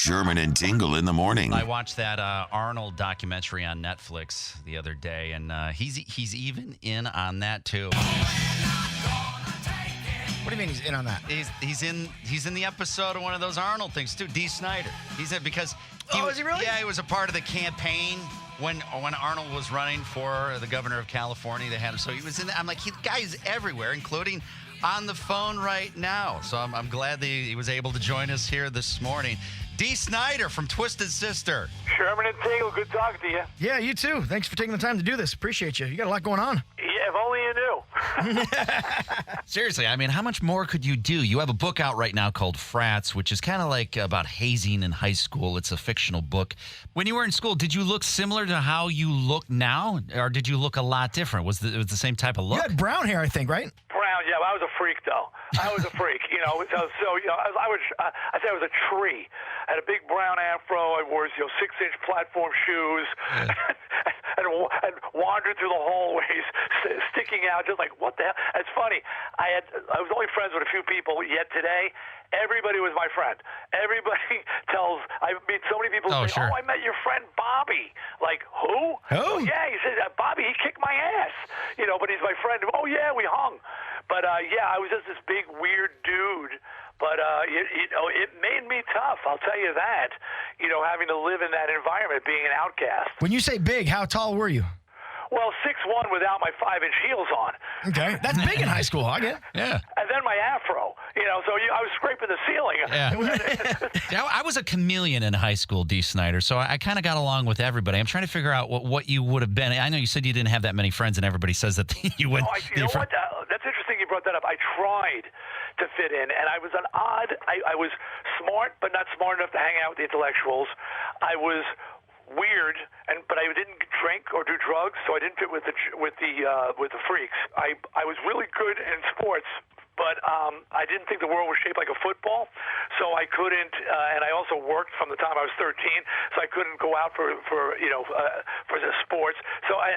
Sherman and Tingle in the morning. I watched that Arnold documentary on Netflix the other day, and he's even in on that too. What do you mean he's in on that? He's in the episode of one of those Arnold things too. Dee Snider. He's in because is he really? Yeah, he was a part of the campaign when Arnold was running for the governor of California. They had him, so he was in. I'm like, the guy's everywhere, including on the phone right now. So I'm glad that he was able to join us here this morning. Dee Snider from Twisted Sister. Sherman and Tingle, good talking to you. Yeah, you too. Thanks for taking the time to do this. Appreciate you. You got a lot going on. Yeah, if only you knew. Seriously, I mean, how much more could you do? You have a book out right now called Frats, which is kind of like about hazing in high school. It's a fictional book. When you were in school, did you look similar to how you look now, or did you look a lot different? Was it the same type of look? You had brown hair, I think, right? Brown, yeah, I was a freak, though. I was a freak, So I say I was a tree. I had a big brown afro. I wore 6-inch platform shoes, and wandered through the hallways, sticking out, just like, what the hell? It's funny. I was only friends with a few people. Yet today, everybody was my friend. Everybody I meet so many people who say, sure. "Oh, I met your friend Bobby." Like, who? Who? Oh, yeah, he said Bobby. He kicked my ass. But he's my friend. Oh yeah, we hung. But I was just this big weird dude. But it made me tough. I'll tell you that. Having to live in that environment, being an outcast. When you say big, how tall were you? Well, 6'1" without my 5-inch heels on. Okay, that's big in high school. I get it. Yeah. And then my afro. So I was scraping the ceiling. Yeah. I was a chameleon in high school, Dee Snider, so I kind of got along with everybody. I'm trying to figure out what you would have been. I know you said you didn't have that many friends, and everybody says that you went. You know what? That's interesting you brought that up. I tried to fit in, and I was I was smart, but not smart enough to hang out with the intellectuals. I was weird, but I didn't drink or do drugs, so I didn't fit with the freaks. I was really good in sports, but I didn't think the world was shaped like a football, so I couldn't. And I also worked from the time I was 13, so I couldn't go out for the sports. So I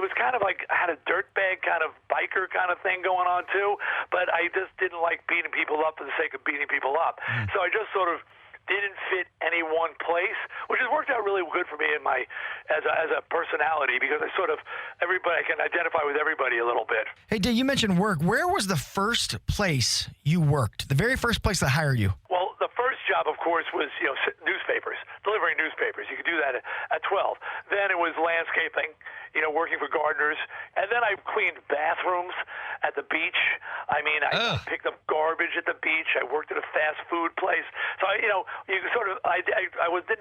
was kind of like, I had a dirtbag kind of biker kind of thing going on too, but I just didn't like beating people up for the sake of beating people up. So I just sort of didn't fit any one place, which has worked out really good for me as a personality, because I can identify with everybody a little bit. Hey, Dee, you mentioned work. Where was the first place you worked? The very first place that hired you? Well, the first job, of course, was newspapers, delivering newspapers. You could do that at 12. Then it was landscaping, working for gardeners, and then I cleaned bathrooms at the beach. I picked up garbage at the beach. I worked at a fast food place. So I didn't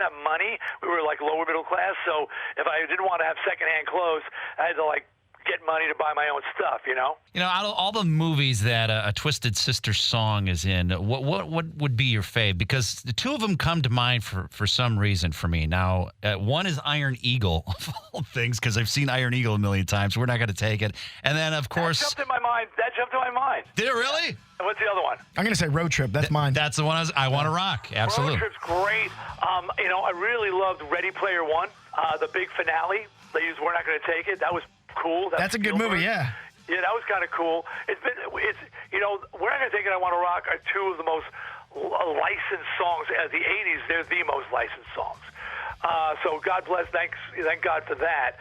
have money. We were like lower middle class, so if I didn't want to have secondhand clothes, I had to get money to buy my own stuff, Out of all the movies that a Twisted Sister song is in, what would be your fave? Because the two of them come to mind for some reason for me. Now, one is Iron Eagle, of all things, because I've seen Iron Eagle a million times. We're not going to take it. And then, of course... That jumped in my mind. Did it really? And what's the other one? I'm going to say Road Trip. That's mine. That's the one I Want to Rock. Absolutely. Road Trip's great. I really loved Ready Player One, the big finale. They used We're Not Going to Take It. That was cool. That's a good movie, yeah. Yeah, that was kind of cool. We're Not Gonna Take It, I Want to Rock are two of the most licensed songs. As the 80s, they're the most licensed songs. So God bless, thank God for that.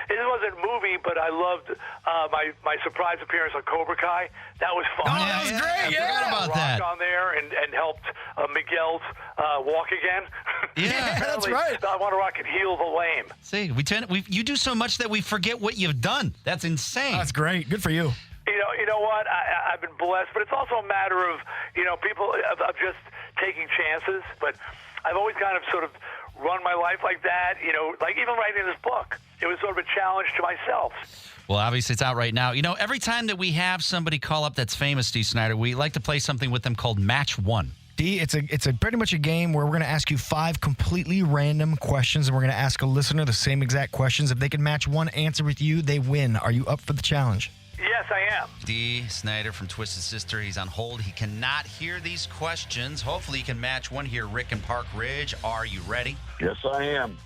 It wasn't a movie, but I loved my surprise appearance on Cobra Kai. That was fun. Oh, that was great, yeah. I forgot about that. On there and helped Miguel's walk again. Yeah, that's right. I Want to Rock and heal the lame. See, you do so much that we forget what you've done. That's insane. That's great. Good for you. You know what? I've been blessed, but it's also a matter of people of just taking chances. But I've always kind of sort of run my life like that. Like even writing this book, it was sort of a challenge to myself. Well, obviously it's out right now. Every time that we have somebody call up that's famous, Dee Snider, we like to play something with them called Match One. Dee, it's a pretty much a game where we're going to ask you 5 completely random questions, and we're going to ask a listener the same exact questions. If they can match one answer with you, they win. Are you up for the challenge? Yes, I am. Dee Snider from Twisted Sister. He's on hold. He cannot hear these questions. Hopefully he can match one here. Rick in Park Ridge. Are you ready? Yes, I am.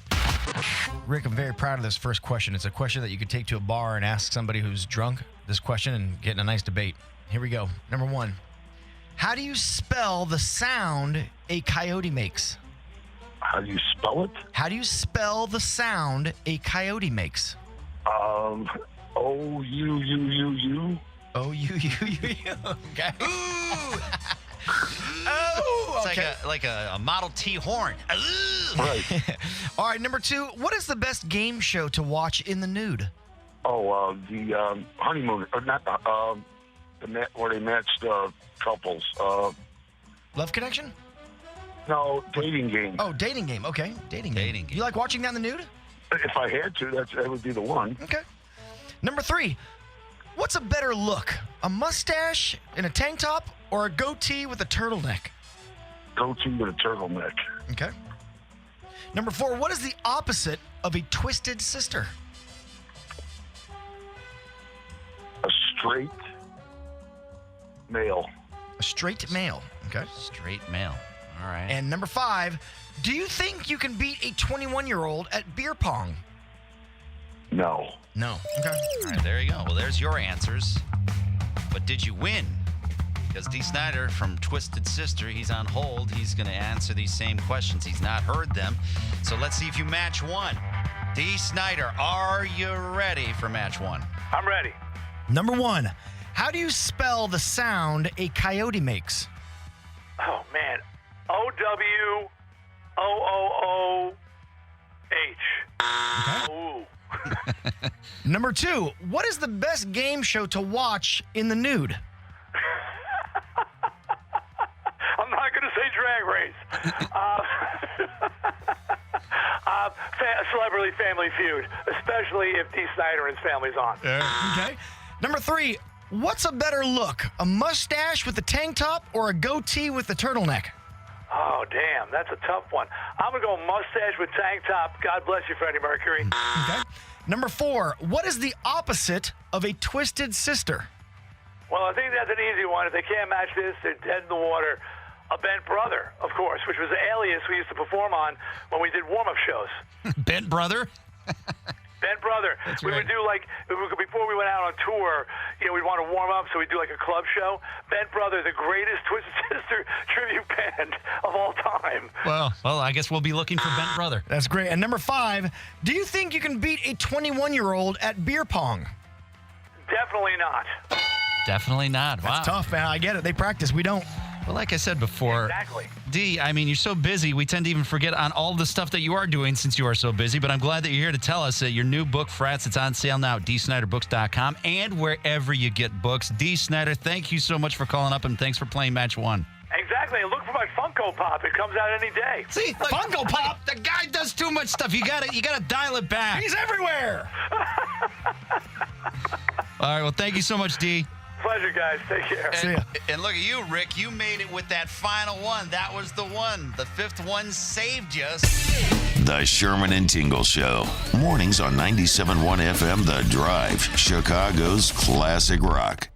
Rick, I'm very proud of this first question. It's a question that you could take to a bar and ask somebody who's drunk this question and get in a nice debate. Here we go. Number 1. How do you spell the sound a coyote makes? How do you spell it? How do you spell the sound a coyote makes? O-U-U-U-U. O-U-U-U-U. Okay. Ooh, Oh, it's okay. like a Model T horn. Ooh. Right. All right, number 2. What is the best game show to watch in the nude? Oh, the honeymoon, or not where they matched couples. Love Connection? No, dating game. Oh, dating game. Okay, dating game. Dating game. You like watching that in the nude? If I had to, that would be the one. Okay. Number 3. What's a better look? A mustache in a tank top or a goatee with a turtleneck? Goatee with a turtleneck. Okay. Number 4. What is the opposite of a twisted sister? A straight male. A straight male. Okay. Straight male. All right. And number 5. Do you think you can beat a 21-year-old at beer pong? No. No. Okay. All right, there you go. Well, there's your answers. But did you win? Because Dee Snider from Twisted Sister, he's on hold. He's going to answer these same questions. He's not heard them. So let's see if you match 1. Dee Snider, are you ready for match 1? I'm ready. Number 1. How do you spell the sound a coyote makes? Oh, man. O-W-O-O-O-H. Ooh. Number 2. What is the best game show to watch in the nude? I'm not going to say Drag Race. Celebrity Family Feud, especially if Dee Snider and his family's on. Okay. Number 3. What's a better look? A mustache with a tank top or a goatee with a turtleneck? Oh, damn. That's a tough one. I'm going to go mustache with tank top. God bless you, Freddie Mercury. Okay. Number 4. What is the opposite of a twisted sister? Well, I think that's an easy one. If they can't match this, they're dead in the water. A bent brother, of course, which was the alias we used to perform on when we did warm-up shows. Bent brother? Bent brother. That's we right. would do before we went out on tour, we'd want to warm up, so we'd do like a club show. Bent Brother, the greatest Twisted Sister tribute band of all time. Well, I guess we'll be looking for Bent brother. That's great. And number 5. Do you think you can beat a 21-year-old at beer pong? Definitely not. Definitely not. Wow. It's tough, man. I get it. They practice. We don't. Well, like I said before, Exactly. Dee, I mean, you're so busy, we tend to even forget on all the stuff that you are doing since you are so busy. But I'm glad that you're here to tell us that your new book, Frats, it's on sale now at DeeSniderBooks.com and wherever you get books. Dee Snider, thank you so much for calling up, and thanks for playing Match 1. Exactly. And look for my Funko Pop. It comes out any day. See, look, Funko Pop? The guy does too much stuff. You gotta dial it back. He's everywhere. All right, well, thank you so much, Dee. Pleasure, guys. Take care. See ya. And look at you, Rick. You made it with that final one. That was the one. The 5th one saved you. The Sherman and Tingle Show. Mornings on 97.1 FM The Drive, Chicago's classic rock.